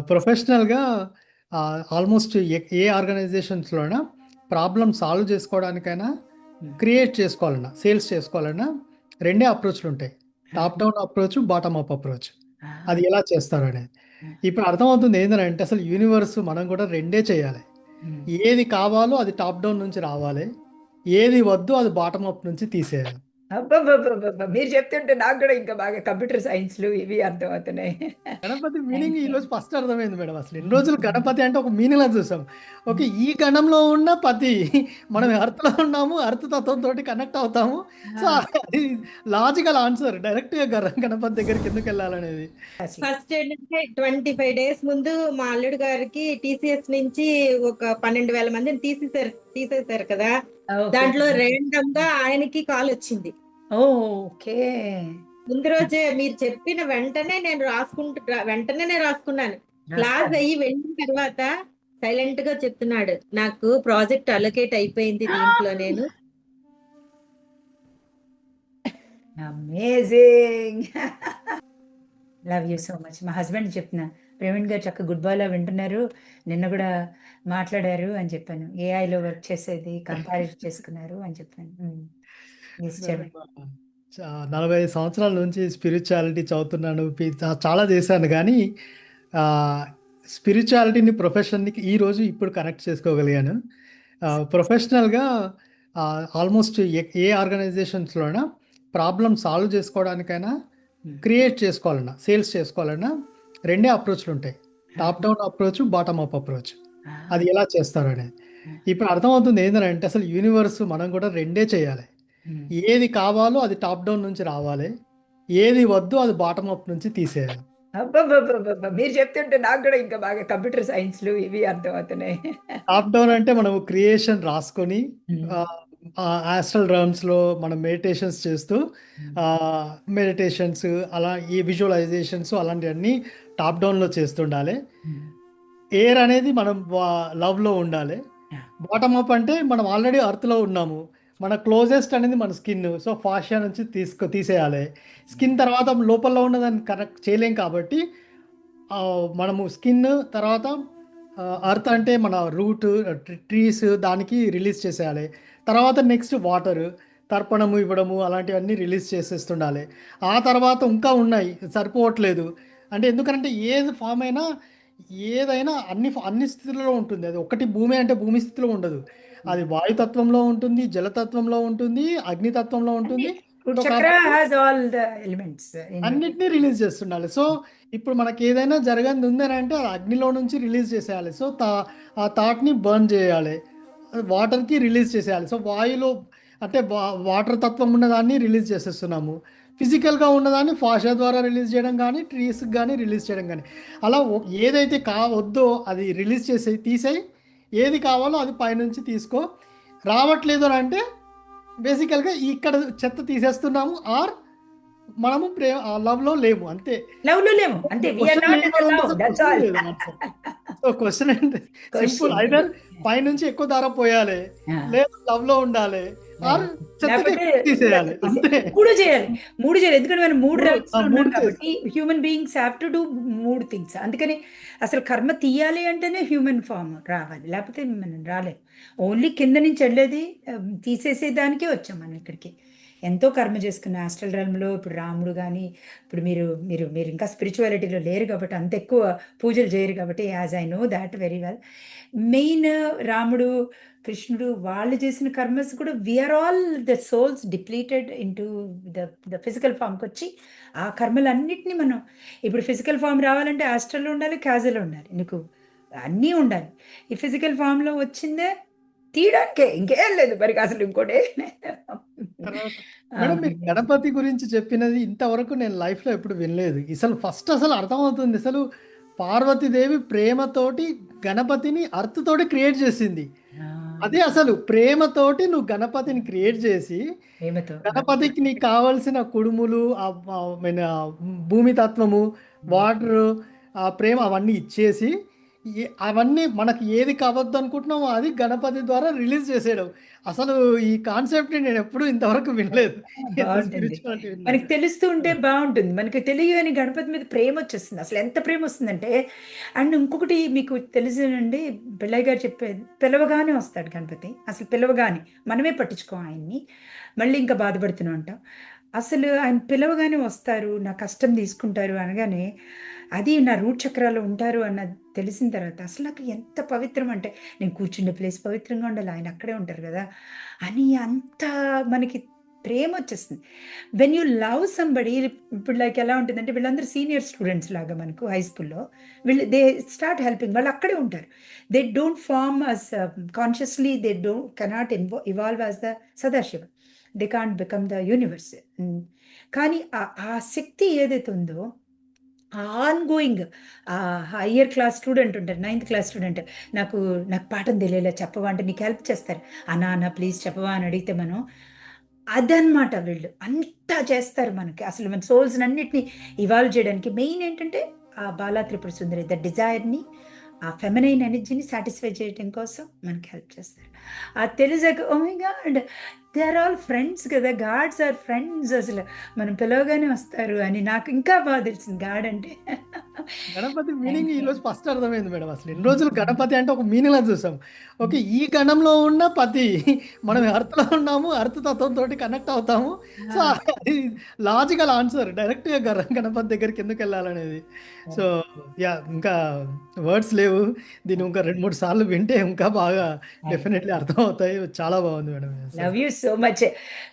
ప్రొఫెషనల్‌గా ఆల్మోస్ట్ ఏ ఆర్గనైజేషన్స్‌లోనా problem solve చేసుకోవడానికైనా, హ్మ్. Create చేసుకోవాలన్నా, సేల్స్ చేసుకోవాలన్నా రెండే అప్రోచ్‌లుంటాయి. ఆ! Top down approach, bottom up approach. ఆ! అది ఎలా చేస్తారనేది. హ్మ్. ఇప్పుడు అర్థమవుతుంది ఏందనంటే అసలు యూనివర్స్ మనం కూడా రెండే చేయాలి. హ్మ్. ఏది కావాలో అది టాప్ డౌన్ నుంచి రావాలి. ఏది వద్దో అది బాటమ్ అప్ నుంచి తీసేయాలి. అబ్బబ్బబ్బబ్బబ్బా! మీరు చెప్తుంటే నాకు గూడా ఇంకా బాగా కంప్యూటర్ సైన్స్‌లు ఇవి అర్థమవుతున్నాయి. Ganapati meaning thank you. ఈరోజు ఫస్ట్ అర్థమైంది మేడం. అసలు ఇన్ని రోజులు హ్మ్. గణపతి అంటే ఒక మీనింగ్‌లా చూసాం. ఓకే. హ్మ్. ఈ గణంలో ఉన్న పతి మనం హ్మ్. ఎర్త్‌లో ఉన్నాము. ఎర్త్ తత్వంతోటి కనెక్ట్ అవుతాము. సో, ఆ! అది లాజికల్ ఆన్సర్. డైరెక్ట్‌గా గణపతి దగ్గరికి ఎందుకెళ్ళాలనేది. అసలు. ఫస్ట్ ఏంటంటే 25 డేస్ ముందు మా అల్లుడు గారికి టీసీఎస్ నుంచి ఒక 12,000 మందిని తీసేశారు కదా. ఓకే. దాంట్లో ర్యాండమ్ గా ఆయనకి కాల్ వచ్చింది. ఓకే. ముందు రోజే మీరు చెప్పిన వెంటనే నేను రాసుకున్నాను. క్లాస్ రాస్తారు. అయ్యి వెళ్ళిన తర్వాత సైలెంట్ గా చెప్తున్నాడు. నాకు ప్రాజెక్ట్ అలొకేట్ అయిపోయింది దీంట్లో నేను. Amazing. Love you so much. మా హస్బెండ్‌కి చెప్తున్నా. ప్రవీణ్ గారు చక్కగా గుడ్ బాయ్‌లా వింటున్నారు. నిన్న గూడా మాట్లాడారు అని చెప్పాను. ఏఐలో వర్క్ చేసేది కంపేర్ చేసుకున్నారు అని చెప్పాను. యెస్ మేడం చెప్పండి. 45 సంవత్సరాల నుంచి స్పిరిచువాలిటీ చదువుతున్నాను. చాలా చేశాను గానీ స్పిరిచువాలిటీని, ప్రొఫెషన్‌కి ఇప్పుడు కనెక్ట్ చేసుకోగలిగాను. ప్రొఫెషనల్‌గా ఆల్మోస్ట్ ఏ ఆర్గనైజేషన్స్‌లోనా ప్రాబ్లమ్ సాల్వ్ చేసుకోవడానికైనా, హ్మ్. క్రియేట్ చేసుకోవాలన్నా, సేల్స్ చేసుకోవాలన్నా రెండే అప్రోచ్‌లుంటాయి. ఆ! Top down approach, bottom up approach. ఆ! అది ఎలా చేస్తారనేది. ఆ! ఇప్పుడు అర్థమవుతుంది ఏందనంటే అసలు యూనివర్స్ మనం కూడా రెండే చేయాలి. హ్మ్. ఏది కావాలో అది టాప్ డౌన్ నుంచి రావాలి. ఏది వద్దో అది బాటమ్ అప్ నుంచి తీసేయాలి. అబ్బబ్బబ్బబ్బబ్బా! మీరు చెప్తుంటే నాకు గూడా ఇంకా బాగా కంప్యూటర్ సైన్స్‌లు ఇవి అర్థమవుతున్నాయి. టాప్ డౌన్ అంటే మనము క్రియేషన్ రాసుకొని హ్మ్. ఆస్ట్రల్ రిల్మ్స్‌లో మనం మెడిటేషన్స్ చేస్తూ హ్మ్. మెడిటేషన్స్ అలా ఈ విజువలైజేషన్స్ అలాంటివన్నీ టాప్ డౌన్‌లో చేస్తుండాలి. హ్మ్. ఎయిర్ అనేది మనం లవ్‌లో ఉండాలి. యాహ్! బాటమ్ అప్ అంటే మనం ఆల్రెడీ ఎర్త్‌లో ఉన్నాము. మన క్లోజెస్ట్ అనేది మన స్కిన్. సో, ఫాషియా నుంచి తీసేయాలి. స్కిన్ తర్వాత లోపల ఉన్నదాన్ని కనెక్ట్ చేయలేం కాబట్టి మనము స్కిన్ తర్వాత ఎర్త్ అంటే మన రూట్, ట్రీస్ దానికి రిలీజ్ చేసేయాలి. తర్వాత నెక్స్ట్ వాటర్, తర్పణము ఇవ్వడము అలాంటివన్నీ రిలీజ్ చేసేస్తుండాలి. ఆ తర్వాత ఇంకా ఉన్నాయి సరిపోవట్లేదు. అంటే ఎందుకంటే ఏది ఫామ్ అయినా ఏదైనా అన్ని స్థితులలో ఉంటుంది. అది ఒకటి భూమి అంటే భూమి స్థితిలో ఉండదు. హ్మ్. అది వాయుతత్వంలో ఉంటుంది, జలతత్వంలో ఉంటుంది, అగ్నితత్వంలో అన్నీ ఉంటుంది. ఇప్పుడు సో, చక్ర కాబట్టి has all the elements in it. అన్నిటిని రిలీజ్ చేస్తుండాలి. సో, ఇప్పుడు మనకేదైనా జరగనిది ఉందనంటే అది అగ్నిలో నుంచి రిలీజ్ చేసేయాలి. సో, ఆ థాట్‌ని బర్న్ చేయాలి. వాటర్‌కి రిలీజ్ చేసేయాలి. సో, వాయులో అంటే వాటర్ తత్వం ఉన్నదాన్ని రిలీజ్ చేసేస్తున్నాము. ఫిజికల్‌గా ఉన్నదాన్ని ఫాషియా ద్వారా రిలీజ్ చేయడం గానీ, ట్రీస్‌కి గానీ రిలీజ్ చేయడం గానీ. అలా ఏదైతే వద్దో అది రిలీజ్ చేసేయి, తీసేయి. ఏది కావాలో అది పైనుంచి తీసుకో. రావట్లేదు అనంటే బేసికల్‌గా ఇక్కడ చెత్త తీసేస్తున్నాము. మనము లవ్‌లో లేము అంతే. లవ్‌లో లేము. అంతే we are question not in the లేనివాళ్ళంటే లవ్ అసలు దట్స్ క్వెషనే ఆల్. లేదు ఆన్సర్. సో, క్వెషన్ అంటే సింపుల్. క్వెషన్ ఇది. ఐదర్ పైనుంచి ఎక్కువ దార పోయాలి. ఆ! లేదా లవ్‌లో ఉండాలి. ఆర్ చెత్తని లేపోతే ఎక్కువ తీసేయాలి. తీసే అంతే. 3 చేయాలి. 3 చేయాలి. ఎందుకంటే మనం 3 realms లో ఉన్నాం 3 కాబట్టి చేసాం. Human beings have to do 3 things. అందుకని అసలు కర్మ తీయాలి అంటేనే హ్యూమన్ ఫార్మ్ రావాలి. లేపోతే మనం రాలేం. ఓన్లీ కింద నుంచి ఎళ్ళేది తీసేసే దానికే వచ్చాం మనం ఇక్కడికి. ఎంతో కర్మ చేసుకున్న ఆస్ట్రల్ రెల్మ్‌లో ఇప్పుడు రాముడు గాని, ఇప్పుడు మీరు మీరు మీరు ఇంకా స్పిరిచువాలిటీలో లేరు కాబట్టి అంత ఎక్కువ పూజలు చేయరు కాబట్టి as I know thought very well. Main రాముడు, కృష్ణుడు వాళ్ళు చేసిన కర్మస్ కూడా we are all the souls depleted into the the physical ఫార్మ్‌కొచ్చి ఆ కర్మలన్నిటిని మనం ఇప్పుడు ఫిజికల్ ఫార్మ్ రావాలంటే ఆస్ట్రల్ ఉండాలి, క్యాజువల్ ఉండాలి. నీకు అన్నీ ఉండాలి. ఈ ఫిజికల్ ఫార్మ్‌లో వచ్చిందే తీయడానికే ఇంకేం లేదు. మరి అసలు ఇంకోటి ఏం లేదు. తర్వాత ఆ! మేడం మీరు గణపతి గురించి చెప్పినది ఇంతవరకు నేను లైఫ్‌లో ఎప్పుడు వినలేదు. అసలు అర్థమవుతుంది. పార్వతీదేవి ప్రేమతోటి గణపతిని ఎర్త్ తోటి క్రియేట్ చేసింది. ఆ! అదే అసలు ప్రేమతోటి నువ్వు గణపతిని క్రియేట్ చేసి, ప్రేమతో. గణపతికి నీకు కావాల్సిన కుడుములు, మీన్ భూమి తత్వము, వాటరు, ఆ ప్రేమ అవన్నీ ఇచ్చేసి, అవన్నీ మనకి ఏది కావద్దు అనుకుంటున్నామో అది గణపతి ద్వారా రిలీజ్ చేసేయడం. అసలు ఈ కాన్సెప్ట్‌ని నేను ఎప్పుడూ ఇంతవరకు వినలేదు. ఎంత బాగుంటుంది. స్పిరిచువాలిటీ మనకి ఉందంటే. తెలుస్తూ ఉంటే బాగుంటుంది. మనకి తెలియని గణపతి మీద ప్రేమ వచ్చేస్తుంది. అసలు ఎంత ప్రేమ వస్తుందంటే, అండ్ ఇంకొకటి మీకు తెలుసునండి, పిల్లయ్య గారు చెప్పేది, పిలవగానే వస్తాడు గణపతి. అసలు పిలవగానే మనమే పట్టించుకోం ఆయన్ని. మళ్ళీ ఇంకా బాధపడుతూనే ఉంటాం. అసలు ఆయన పిలవగానే వస్తారు, నా కష్టం తీసుకుంటారు అనగానే, అది నా రూట్ చక్రాలో ఉంటారు అన్నది తెలిసిన తర్వాత అసలు నాకు ఎంత పవిత్రం అంటే, నేను కూర్చుండే ప్లేస్ పవిత్రంగా ఉండాలి, ఆయన అక్కడే ఉంటారు కదా అని అంత మనకి ప్రేమ వచ్చేస్తుంది. వెన్ యూ లవ్ సంబడి, ఇప్పుడు లైక్ ఎలా ఉంటుందంటే, వీళ్ళందరూ సీనియర్ స్టూడెంట్స్ లాగా మనకు హై స్కూల్లో, వీళ్ళు దే స్టార్ట్ హెల్పింగ్, వాళ్ళు అక్కడే ఉంటారు. They don't form us consciously, they don't cannot evolve as the Sadashiva, they can't become the universe. కానీ ఆ శక్తి ఏదైతే ఉందో, on going, higher class student ఉంటారు, 9th క్లాస్ స్టూడెంట్, నాకు నాకు పాఠం తెలియలే చెప్పవా అంటే నీకు హెల్ప్ చేస్తారు. అన్నా అన్న ప్లీజ్ చెప్పవా అని అడిగితే మనం, అదనమాట వీళ్ళు అంతా చేస్తారు మనకి. అసలు మన సోల్స్ అన్నిటిని ఇవాల్వ్ చేయడానికి మెయిన్ ఏంటంటే, ఆ బాలా త్రిపుర సుందరి ద డిజైర్ని, ఆ ఫెమినైన్ ఎనర్జీని సాటిస్ఫై చేయడం కోసం మనకి హెల్ప్ చేస్తారు. అది తెలిసాక oh my god, they are all friends కదా, గాడ్స్ ఆర్ ఫ్రెండ్స్, అసలు మనం పిలవగానే వస్తారు అని నాకు ఇంకా బాగా తెలిసింది గాడ్ అంటే. Ganapati meaning thank you. ఈరోజు ఫస్ట్ అర్థమైంది మేడం. అసలు ఎన్ని రోజులు గణపతి అంటే ఒక మీనింగ్‌లా చూసాం. ఓకే. ఈ గణంలో ఉన్న పతి మనం ఎర్త్‌లో ఉన్నాము. ఎర్త్ తత్వంతో కనెక్ట్ అవుతాము. సో, అది లాజికల్ ఆన్సర్ డైరెక్ట్‌గా గణపతి దగ్గరికి ఎందుకెళ్ళాలనేది. So, yeah! ఇంకా వర్డ్స్ లేవు. దీన్ని ఇంకా 2, 3 సార్లు వింటే ఇంకా బాగా డెఫినెట్‌లీ అర్థమవుతాయి. చాలా బాగుంది మేడం అసలు. Love you so much.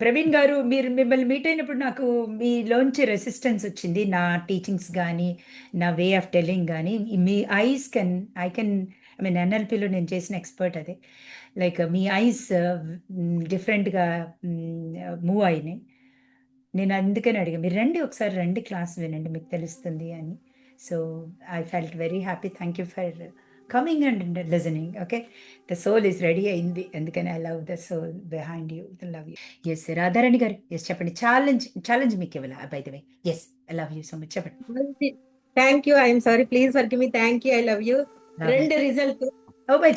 Praveen గారు, మీరు మిమ్మల్ని మీట్ అయినప్పుడు నాకు మీలోంచి రెసిస్టెన్స్ వచ్చింది. నా టీచింగ్స్ గానీ, నా వే ఆఫ్ టెల్లింగ్ గానీ, మీ eyes I can I mean ఎన్ఎల్పిలో నేను చేసిన ఎక్స్పర్ట్ అది. లైక్ మీ ఐస్ డిఫరెంట్గా మూవ్ అయినాయి. నేను అందుకని అడిగా, మీరు రండి ఒకసారి రండి, క్లాస్ వినండి, మీకు తెలుస్తుంది అని. So I felt very happy. Thank you for coming and listening. Okay, the soul is ready అయింది, అందుకని I love the soul behind you, love you. Yes Radharani గారు, ఎస్ చెప్పండి. ఛాలెంజ్ మీకు ఇవ్వాలి by the way. Yes, I love you so much, చెప్పండి. Thank you. I'm sorry, please forgive me. Thank you, I love you. రెండు result. Oh bye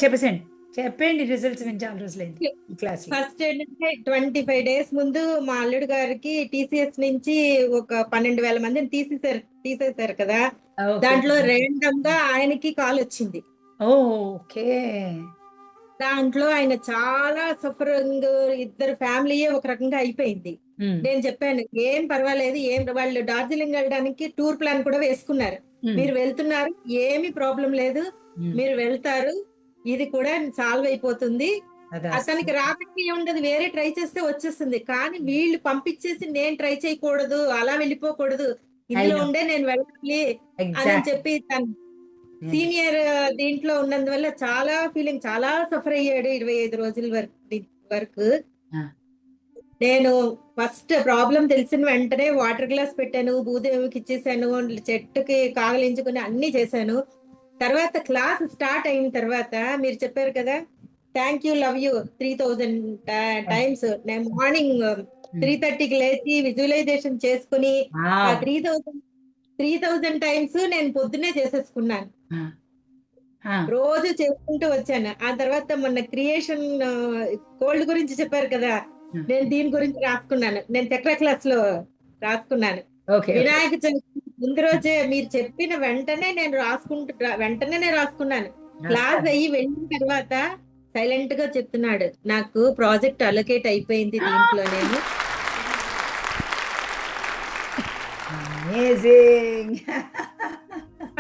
చెప్పండి results విని చాలా రోజులైంది ఈ క్లాస్ లో. ఫస్ట్ ఏంటంటే 25 డేస్ ముందు మా అల్లుడు గారికి టీసీఎస్ నుంచి ఒక 12,000 మందిని తీసేశారు కదా. దాంట్లో ర్యాండమ్ గా ఆయనకి కాల్ వచ్చింది. ఓకే. దాంట్లో ఆయన చాలా సఫరింగ్, ఇద్దరు ఫ్యామిలీ ఒక రకంగా అయిపోయింది. నేను చెప్పాను ఏం పర్వాలేదు, వాళ్ళు డార్జిలింగ్ వెళ్ళడానికి టూర్ ప్లాన్ కూడా వేసుకున్నారు. మీరు వెళ్తున్నారు, ఏమి ప్రాబ్లం లేదు, మీరు వెళ్తారు, ఇది కూడా సాల్వ్ అయిపోతుంది. అతనికి రాబట్టి ఉండదు, వేరే ట్రై చేస్తే వచ్చేస్తుంది. కానీ వీళ్ళు పంపించేసి నేను ట్రై చేయకూడదు, అలా వెళ్ళిపోకూడదు, ఇందులో ఉండే నేను వెళ్ళాలి అని చెప్పి తను సీనియర్ దీంట్లో ఉన్నందువల్ల చాలా ఫీలింగ్, చాలా సఫర్ అయ్యాడు 25 రోజుల వరకు. నేను ఫస్ట్ ప్రాబ్లం తెలిసిన వెంటనే వాటర్ గ్లాస్ పెట్టాను, భూదేవికి ఇచ్చేసాను, చెట్టుకి కాగలించుకుని అన్ని చేశాను. తర్వాత క్లాస్ స్టార్ట్ అయిన తర్వాత మీరు చెప్పారు కదా, thank you, love you 3000 times. నేను మార్నింగ్ 3:30కి లేచి విజువలైజేషన్ చేసుకుని 3000 టైమ్స్ నేను పొద్దునే చేసేసుకున్నాను. రోజు చేసుకుంటూ వచ్చాను. ఆ తర్వాత మొన్న క్రియేషన్ కోల్డ్ గురించి చెప్పారు కదా, నేను దీని గురించి రాసుకున్నాను. నేను చక్ర క్లాస్ లో రాసుకున్నాను. వినాయక చవితి ముందు రోజే మీరు చెప్పిన వెంటనే నేను రాసుకున్నాను. క్లాస్ అయ్యి వెళ్ళిన తర్వాత సైలెంట్ గా చెప్తున్నాడు, నాకు ప్రాజెక్ట్ అలొకేట్ అయిపోయింది దీంట్లో, నేను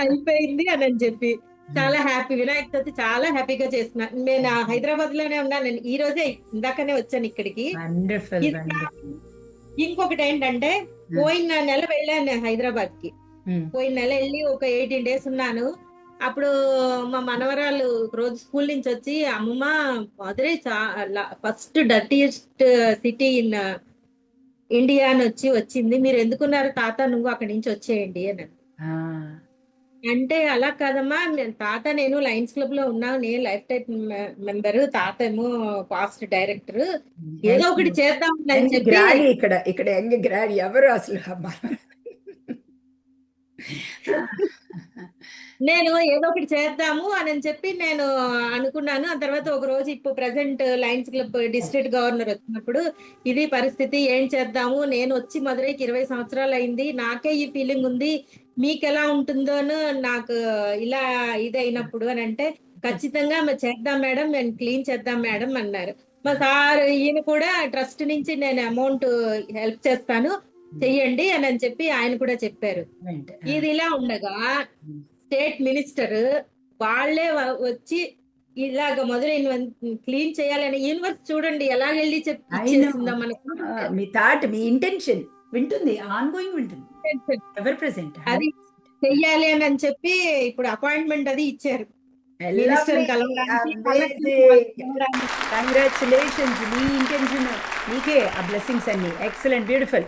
అయిపోయింది అని చెప్పి చాలా హ్యాపీ. వినాయక చవితి చాలా హ్యాపీగా చేస్తున్నాను. నేను హైదరాబాద్ లోనే ఉన్నాను, ఈ రోజే ఇందాకనే వచ్చాను ఇక్కడికి. ఇంకొకటి ఏంటంటే, పోయిన నెల వెళ్ళాను హైదరాబాద్ కి. పోయిన నెల వెళ్ళి ఒక 18 days ఉన్నాను. అప్పుడు మా మనవరాలు రోజు స్కూల్ నుంచి వచ్చి, అమ్మమ్మ Madurai first dirtiest city in India అని వచ్చింది, మీరు ఎందుకున్నారు తాత, నువ్వు అక్కడి నుంచి వచ్చేయండి అని అంటే, అలా కాదమ్మా, తాత నేను లయన్స్ క్లబ్ లో ఉన్నా, నేను లైఫ్ టైం మెంబర్, తాత ఏమో పాస్ట్ డైరెక్టర్, ఏదో ఒకటి చేద్దాం అని చెప్పి. ఇక్కడ యంగ్ గ్రాడ్ ఎవరు అసలు నేను ఏదో ఒకటి చేద్దాము అని చెప్పి నేను అనుకున్నాను. ఆ తర్వాత ఒక రోజు ఇప్పుడు present Lions club district governor వచ్చినప్పుడు ఇది పరిస్థితి ఏం చేద్దాము, నేను వచ్చి మదురైకి 20 సంవత్సరాలు అయింది, నాకే ఈ ఫీలింగ్ ఉంది, మీకు ఎలా ఉంటుందోను నాకు ఇలా ఇదైనప్పుడు అని అంటే, ఖచ్చితంగా మరి చేద్దాం మేడం, నేను క్లీన్ చేద్దాం మేడం అన్నారు. మా సార్ ఈయన కూడా ట్రస్ట్ నుంచి నేను అమౌంట్ హెల్ప్ చేస్తాను చెయ్యండి అని చెప్పి ఆయన కూడా చెప్పారు. ఇది ఇలా ఉండగా స్టేట్ మినిస్టర్ వాళ్ళే వచ్చి ఇలాగ మధురై క్లీన్ చేయాలని యూనివర్స్ చూడండి ఎలా వెళ్ళి చేస్తుందా మనకు. మీ థాట్, మీ ఇంటెన్షన్ వింటుంది, ఆన్ గోయింగ్ వింటుంది, ఎవర్ ప్రెసెంట్ అది చెయ్యాలి అని చెప్పి ఇప్పుడు అపాయింట్మెంట్ అది ఇచ్చారు. Minister congratulations. మీ ఇంటెన్షన్, మీకే ఆ బ్లెస్సింగ్స్ అన్ని. Excellent, beautiful.